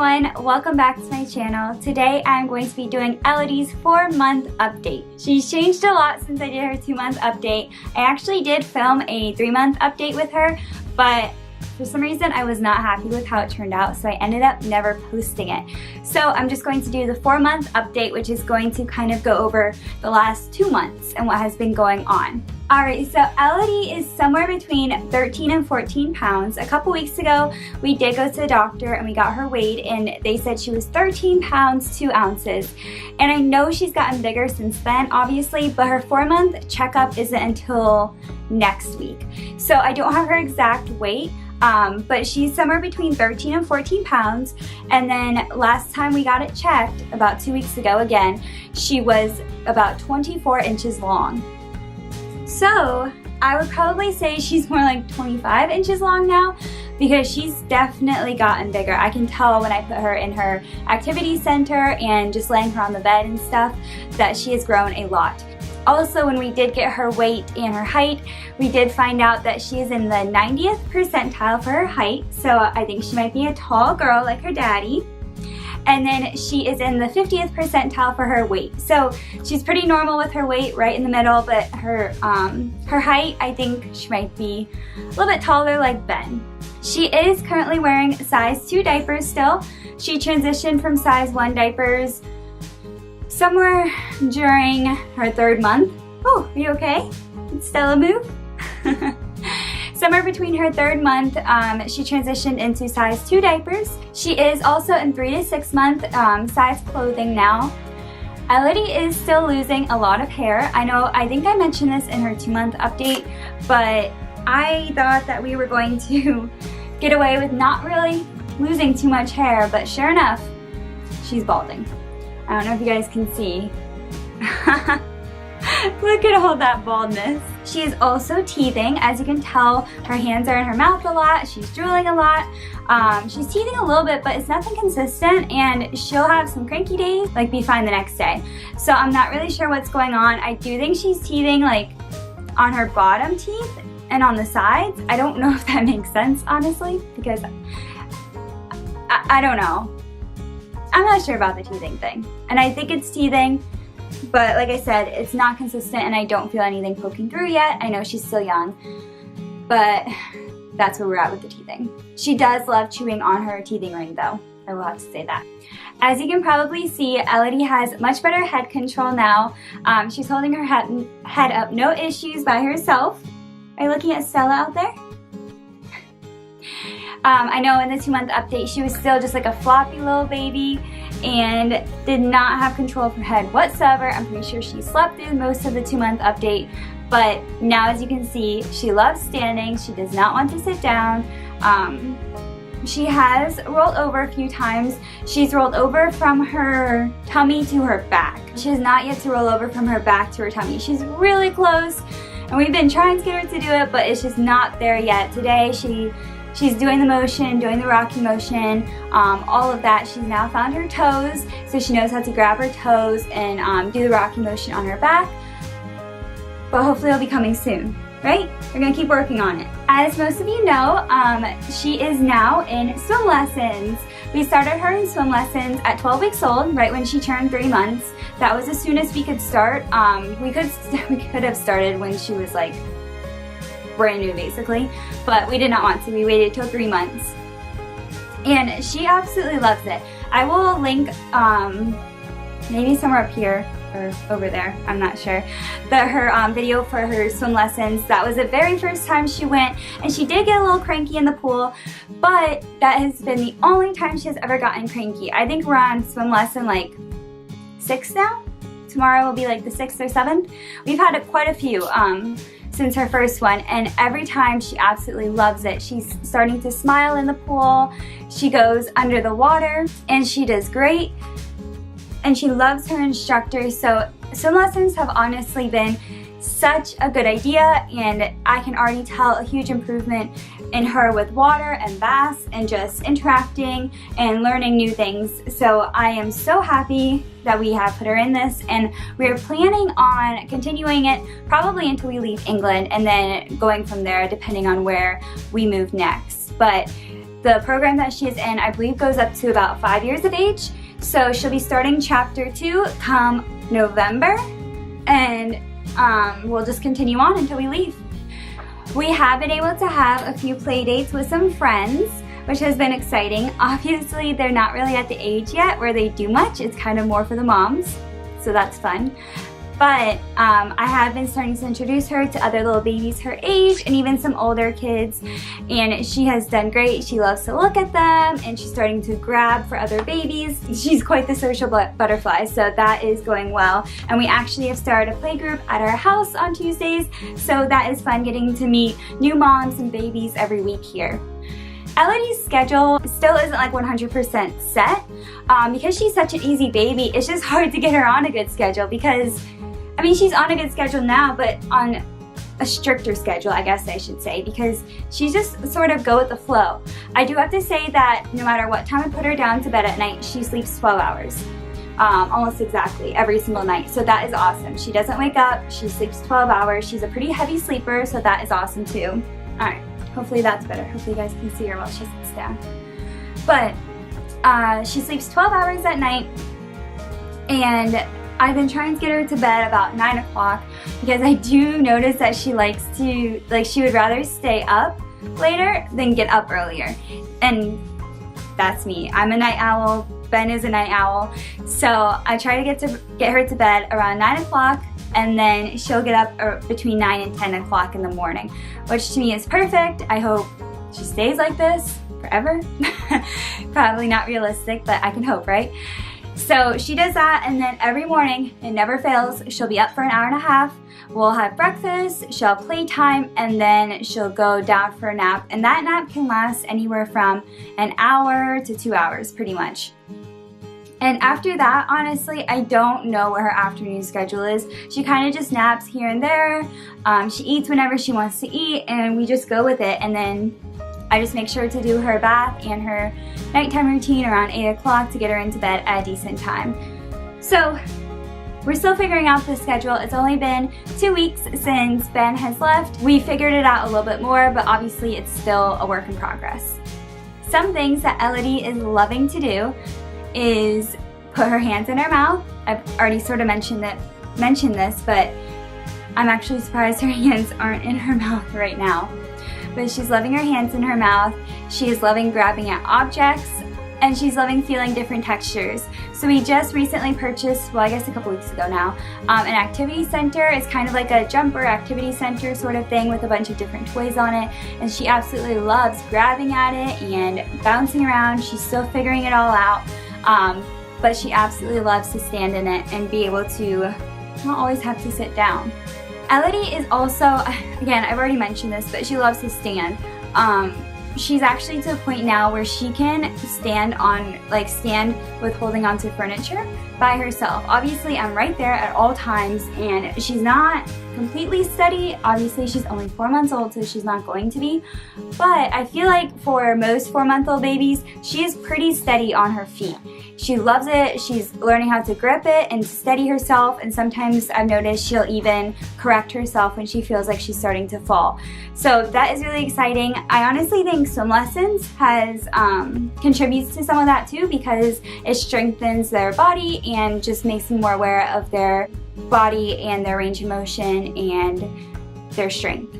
everyone, welcome back to my channel. Today I'm going to be doing Elodie's 4-month update. She's changed a lot since I did her 2-month update. I actually did film a 3-month update with her, but for some reason I was not happy with how it turned out, so I ended up never posting it. So I'm just going to do the 4-month update, which is going to kind of go over the last 2 months and what has been going on. Alright, so Elodie is somewhere between 13 and 14 pounds. A couple weeks ago, we did go to the doctor and we got her weighed, and they said she was 13 pounds, 2 ounces. And I know she's gotten bigger since then, obviously, but her 4-month checkup isn't until next week. So I don't have her exact weight, but she's somewhere between 13 and 14 pounds. And then last time we got it checked, about 2 weeks ago again, she was about 24 inches long. So I would probably say she's more like 25 inches long now, because she's definitely gotten bigger. I can tell when I put her in her activity center and just laying her on the bed and stuff that she has grown a lot. Also, when we did get her weight and her height, we did find out that she is in the 90th percentile for her height, so I think she might be a tall girl like her daddy. And then she is in the 50th percentile for her weight. So she's pretty normal with her weight, right in the middle, but her height, I think she might be a little bit taller like Ben. She is currently wearing size 2 diapers still. She transitioned from size 1 diapers somewhere during her 3rd month. Oh, are you okay? Did Stella move? Somewhere between her 3rd month, she transitioned into size 2 diapers. She is also in 3 to 6 month size clothing now. Elodie is still losing a lot of hair. I think I mentioned this in her 2-month update, but I thought that we were going to get away with not really losing too much hair, but sure enough, she's balding. I don't know if you guys can see. Look at all that baldness. She is also teething. As you can tell, her hands are in her mouth a lot. She's drooling a lot. She's teething a little bit, but it's nothing consistent, and she'll have some cranky days, like be fine the next day. So I'm not really sure what's going on. I do think she's teething like on her bottom teeth and on the sides. I don't know if that makes sense, honestly, because I don't know. I'm not sure about the teething thing, and I think it's teething. But like I said, it's not consistent, and I don't feel anything poking through yet. I know she's still young, but that's where we're at with the teething. She does love chewing on her teething ring though. I will have to say that. As you can probably see, Elodie has much better head control now. She's holding her head up, no issues, by herself. Are you looking at Stella out there? I know in the 2-month update she was still just like a floppy little baby and did not have control of her head whatsoever. I'm pretty sure she slept through most of the 2-month update, but now as you can see, she loves standing. She does not want to sit down. She has rolled over a few times. She's rolled over from her tummy to her back. She has not yet to roll over from her back to her tummy. She's really close, and we've been trying to get her to do it, but it's just not there yet. Today she's doing the motion, doing the rocky motion, all of that. She's now found her toes, so she knows how to grab her toes and do the rocky motion on her back. But hopefully it'll be coming soon, right? We're gonna keep working on it. As most of you know, she is now in swim lessons. We started her in swim lessons at 12 weeks old, right when she turned 3 months. That was as soon as we could start. We could have started when she was like brand new basically, but we did not want to. We waited till 3 months, and she absolutely loves it. I will link maybe somewhere up here or over there, I'm not sure, her video for her swim lessons. That was the very first time she went, and she did get a little cranky in the pool, but that has been the only time she has ever gotten cranky. I think we're on swim lesson like 6 now. Tomorrow will be like the 6th or 7th. We've had quite a few since her first one, and every time she absolutely loves it. She's starting to smile in the pool. She goes under the water and she does great, and she loves her instructor. So swim lessons have honestly been such a good idea, and I can already tell a huge improvement in her with water and baths and just interacting and learning new things. So I am so happy that we have put her in this, and we're planning on continuing it probably until we leave England, and then going from there depending on where we move next. But The program that she is in, I believe, goes up to about 5 years of age. So she'll be starting chapter 2 come November, and we'll just continue on until we leave. We have been able to have a few play dates with some friends, which has been exciting. Obviously, they're not really at the age yet where they do much. It's kind of more for the moms, so that's fun. But I have been starting to introduce her to other little babies her age and even some older kids, and she has done great. She loves to look at them, and she's starting to grab for other babies. She's quite the social butterfly, so that is going well. And we actually have started a play group at our house on Tuesdays, so that is fun getting to meet new moms and babies every week here. Elodie's schedule still isn't like 100% set. Because she's such an easy baby, it's just hard to get her on a good schedule because, I mean, she's on a good schedule now, but on a stricter schedule, I guess I should say, because she just sort of go with the flow. I do have to say that no matter what time I put her down to bed at night, she sleeps 12 hours. Almost exactly every single night, so that is awesome. She doesn't wake up, she sleeps 12 hours. She's a pretty heavy sleeper, so that is awesome too. Alright, hopefully that's better. Hopefully you guys can see her while she sits down. But she sleeps 12 hours at night, and I've been trying to get her to bed about 9 o'clock because I do notice that she likes to, she would rather stay up later than get up earlier. And that's me. I'm a night owl, Ben is a night owl, so I try to get her to bed around 9 o'clock, and then she'll get up between 9 and 10 o'clock in the morning, which to me is perfect. I hope she stays like this forever. Probably not realistic, but I can hope, right? So she does that, and then every morning, it never fails, she'll be up for an hour and a half. We'll have breakfast, she'll have playtime, and then she'll go down for a nap. And that nap can last anywhere from an hour to 2 hours, pretty much. And after that, honestly, I don't know what her afternoon schedule is. She kind of just naps here and there. She eats whenever she wants to eat, and we just go with it. And then I just make sure to do her bath and her nighttime routine around 8 o'clock to get her into bed at a decent time. So we're still figuring out the schedule. It's only been 2 weeks since Ben has left. We figured it out a little bit more, but obviously it's still a work in progress. Some things that Elodie is loving to do is put her hands in her mouth. I've already sort of mentioned this, but I'm actually surprised her hands aren't in her mouth right now. But she's loving her hands in her mouth. She is loving grabbing at objects, and she's loving feeling different textures. So we just recently purchased, well, I guess a couple weeks ago now, an activity center. It's kind of like a jumper activity center sort of thing with a bunch of different toys on it, and she absolutely loves grabbing at it and bouncing around. She's still figuring it all out, but she absolutely loves to stand in it and be able to not always have to sit down. Elodie is also, again, I've already mentioned this, but she loves to stand. She's actually to a point now where she can stand with holding onto furniture by herself. Obviously, I'm right there at all times, and she's not completely steady. Obviously, she's only 4 months old, so she's not going to be. But I feel like for most 4-month-old babies, she is pretty steady on her feet. She loves it. She's learning how to grip it and steady herself, and sometimes I've noticed she'll even correct herself when she feels like she's starting to fall. So that is really exciting. I honestly think swim lessons contributes to some of that too, because it strengthens their body and just makes them more aware of their body and their range of motion and their strength.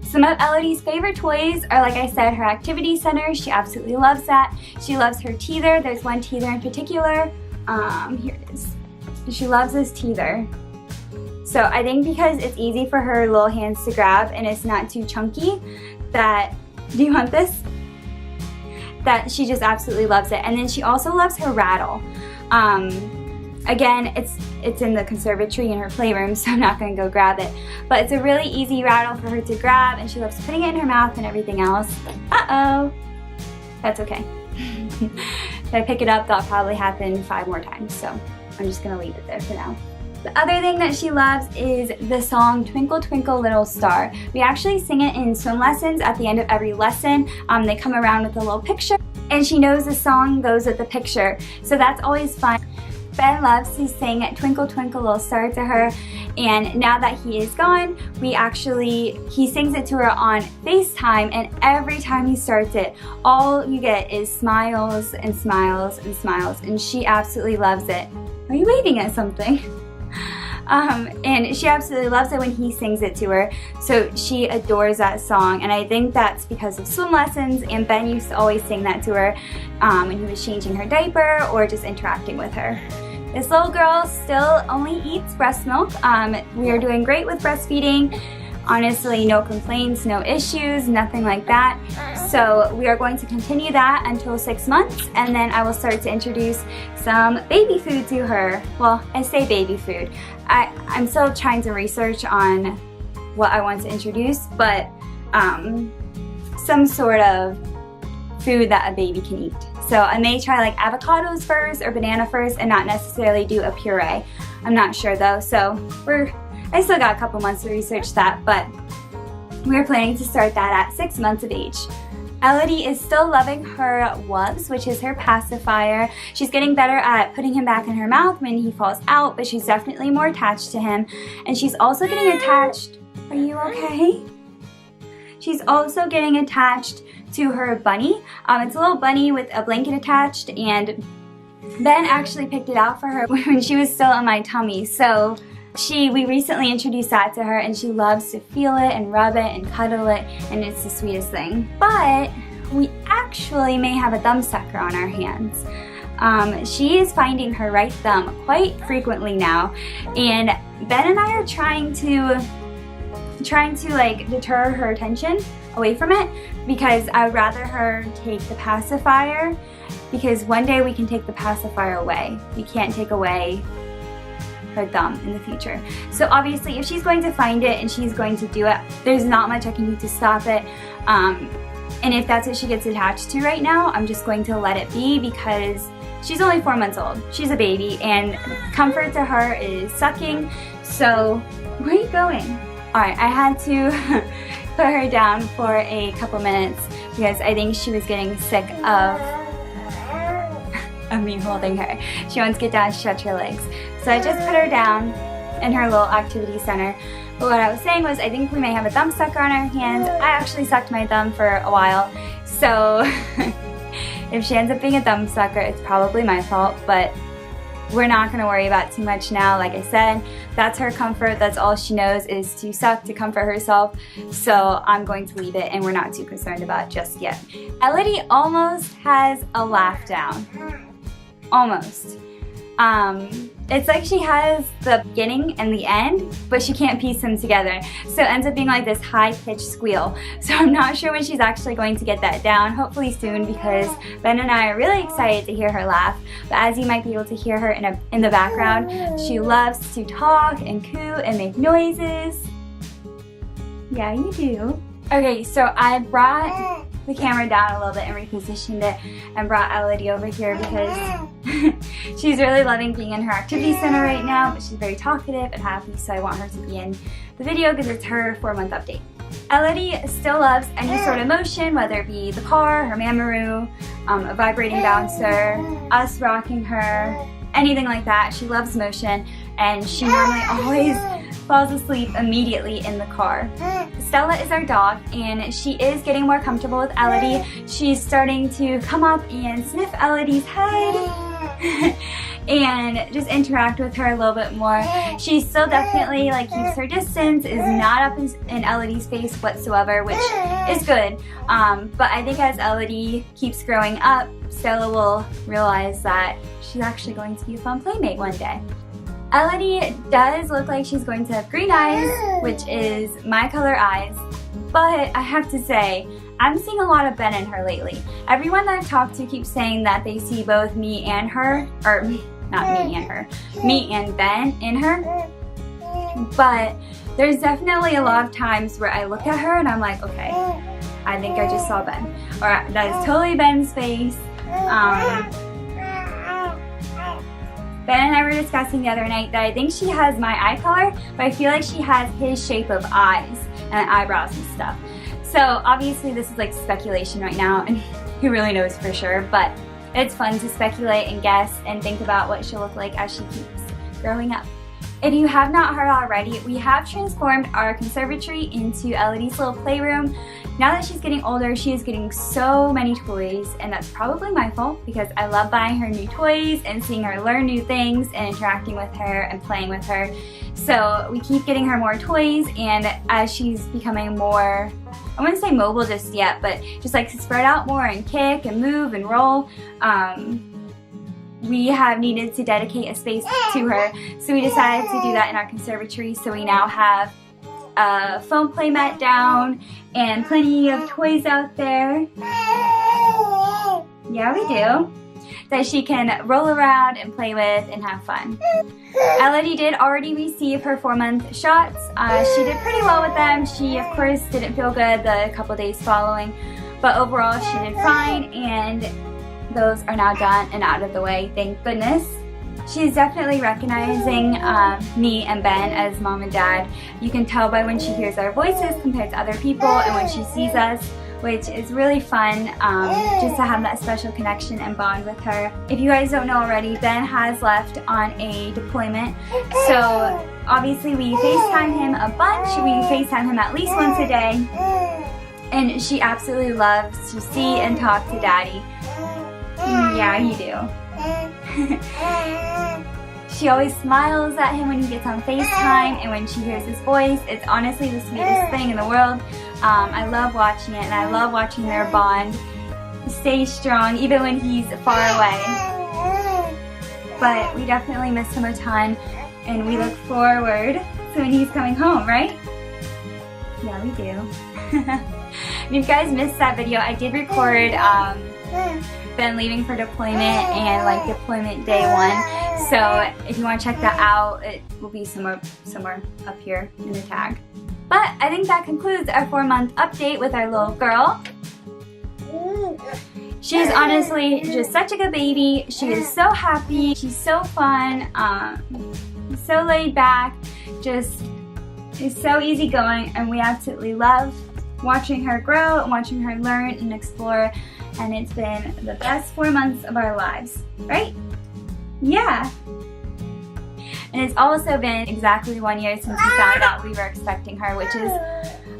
Some of Elodie's favorite toys are, like I said, her activity center. She absolutely loves that. She loves her teether. There's one teether in particular. Here it is. She loves this teether. So I think because it's easy for her little hands to grab and it's not too chunky, that, do you want this? That she just absolutely loves it. And then she also loves her rattle. Again, it's in the conservatory in her playroom, so I'm not going to go grab it. But it's a really easy rattle for her to grab, and she loves putting it in her mouth and everything else. Uh-oh. That's okay. If I pick it up, that'll probably happen 5 more times, so I'm just going to leave it there for now. The other thing that she loves is the song Twinkle, Twinkle, Little Star. We actually sing it in swim lessons at the end of every lesson. They come around with a little picture, and she knows the song goes with the picture, so that's always fun. Ben loves to sing Twinkle Twinkle Little Star to her, and now that he is gone, he sings it to her on FaceTime, and every time he starts it, all you get is smiles and smiles and smiles, and she absolutely loves it. Are you waving at something? And she absolutely loves it when he sings it to her, so she adores that song, and I think that's because of swim lessons, and Ben used to always sing that to her when he was changing her diaper or just interacting with her. This little girl still only eats breast milk. We are doing great with breastfeeding. Honestly, no complaints, no issues, nothing like that. So we are going to continue that until 6 months, and then I will start to introduce some baby food to her. Well, I say baby food. I'm still trying to research on what I want to introduce, but some sort of food that a baby can eat. So I may try like avocados first or banana first and not necessarily do a puree. I'm not sure though, so I still got a couple months to research that, but we're planning to start that at 6 months of age. Elodie is still loving her Wubs, which is her pacifier. She's getting better at putting him back in her mouth when he falls out, but she's definitely more attached to him. And she's also getting attached. Are you okay? She's also getting attached to her bunny. It's a little bunny with a blanket attached, and Ben actually picked it out for her when she was still in my tummy. So we recently introduced that to her, and she loves to feel it and rub it and cuddle it, and it's the sweetest thing. But we actually may have a Thumbsucker on our hands. She is finding her right thumb quite frequently now, and Ben and I are trying to like deter her attention away from it, because I would rather her take the pacifier, because one day we can take the pacifier away. We can't take away her thumb in the future. So obviously if she's going to find it and she's going to do it, there's not much I can do to stop it. And if that's what she gets attached to right now, I'm just going to let it be, because she's only 4 months old. She's a baby, and comfort to her is sucking. So where are you going? Alright, I had to put her down for a couple minutes because I think she was getting sick of me holding her. She wants to get down and stretch her legs. So I just put her down in her little activity center. But what I was saying was, I think we may have a Thumbsucker on our hands. I actually sucked my thumb for a while, so if she ends up being a Thumbsucker, it's probably my fault, but we're not going to worry about too much now. Like I said, that's her comfort. That's all she knows, is to suck to comfort herself. So I'm going to leave it, and we're not too concerned about it just yet. Elodie almost has a laugh down. Almost. It's like she has the beginning and the end, but she can't piece them together. So it ends up being like this high-pitched squeal. So I'm not sure when she's actually going to get that down. Hopefully soon, because Ben and I are really excited to hear her laugh. But as you might be able to hear her in the background, she loves to talk and coo and make noises. Yeah, you do. Okay, so I brought the camera down a little bit and repositioned it and brought Elodie over here because she's really loving being in her activity center right now, but she's very talkative and happy, so I want her to be in the video because it's her 4-month update. Elodie still loves any sort of motion, whether it be the car, her mamaroo, a vibrating bouncer, us rocking her, anything like that. She loves motion, and she normally always falls asleep immediately in the car. Stella is our dog, and she is getting more comfortable with Elodie. She's starting to come up and sniff Elodie's head and just interact with her a little bit more. She still definitely like keeps her distance, is not up in Elodie's face whatsoever, which is good. But I think as Elodie keeps growing up, Stella will realize that she's actually going to be a fun playmate one day. Elodie does look like she's going to have green eyes, which is my color eyes, but I have to say, I'm seeing a lot of Ben in her lately. Everyone that I've talked to keeps saying that they see both me and her, or not me and her, me and Ben in her, but there's definitely a lot of times where I look at her and I'm like, okay, I think I just saw Ben, or that is totally Ben's face. Ben and I were discussing the other night that I think she has my eye color, but I feel like she has his shape of eyes and eyebrows and stuff. So obviously this is like speculation right now, and who really knows for sure, but it's fun to speculate and guess and think about what she'll look like as she keeps growing up. If you have not heard already, we have transformed our conservatory into Elodie's little playroom. Now that she's getting older, she is getting so many toys, and that's probably my fault because I love buying her new toys and seeing her learn new things and interacting with her and playing with her. So we keep getting her more toys, and as she's becoming more, I wouldn't say mobile just yet, but just like to spread out more and kick and move and roll, we have needed to dedicate a space to her. So we decided to do that in our conservatory. So we now have a foam play mat down and plenty of toys out there. Yeah, we do. That she can roll around and play with and have fun. Elodie did already receive her 4-month shots. She did pretty well with them. She, of course, didn't feel good the couple days following, but overall she did fine, and those are now done and out of the way, thank goodness. She's definitely recognizing me and Ben as mom and dad. You can tell by when she hears our voices compared to other people and when she sees us, which is really fun just to have that special connection and bond with her. If you guys don't know already, Ben has left on a deployment, so obviously we FaceTime him a bunch. We FaceTime him at least once a day, and she absolutely loves to see and talk to Daddy. Yeah, you do. She always smiles at him when he gets on FaceTime and when she hears his voice. It's honestly the sweetest thing in the world. I love watching it, and I love watching their bond stay strong even when he's far away. But we definitely miss him a ton, and we look forward to when he's coming home, right? Yeah, we do. If you guys missed that video, I did record Ben leaving for deployment and like deployment day 1. So if you want to check that out, it will be somewhere up here in the tag. But I think that concludes our 4-month update with our little girl. She's honestly just such a good baby. She is so happy. She's so fun, so laid back, just is so easygoing, and we absolutely love watching her grow and watching her learn and explore. And it's been the best 4 months of our lives, right? Yeah. And it's also been exactly 1 year since we found out we were expecting her, which is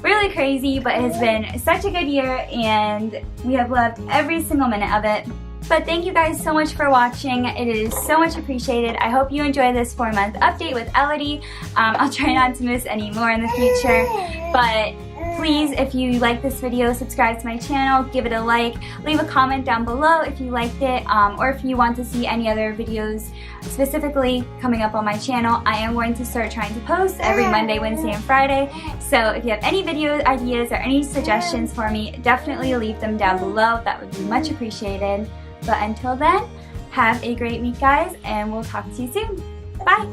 really crazy, but it has been such a good year, and we have loved every single minute of it. But thank you guys so much for watching. It is so much appreciated. I hope you enjoy this 4-month update with Elodie. I'll try not to miss any more in the future, but please, if you like this video, subscribe to my channel, give it a like, leave a comment down below if you liked it, or if you want to see any other videos specifically coming up on my channel. I am going to start trying to post every Monday, Wednesday, and Friday, so if you have any video ideas or any suggestions for me, definitely leave them down below. That would be much appreciated. But until then, have a great week, guys, and we'll talk to you soon. Bye!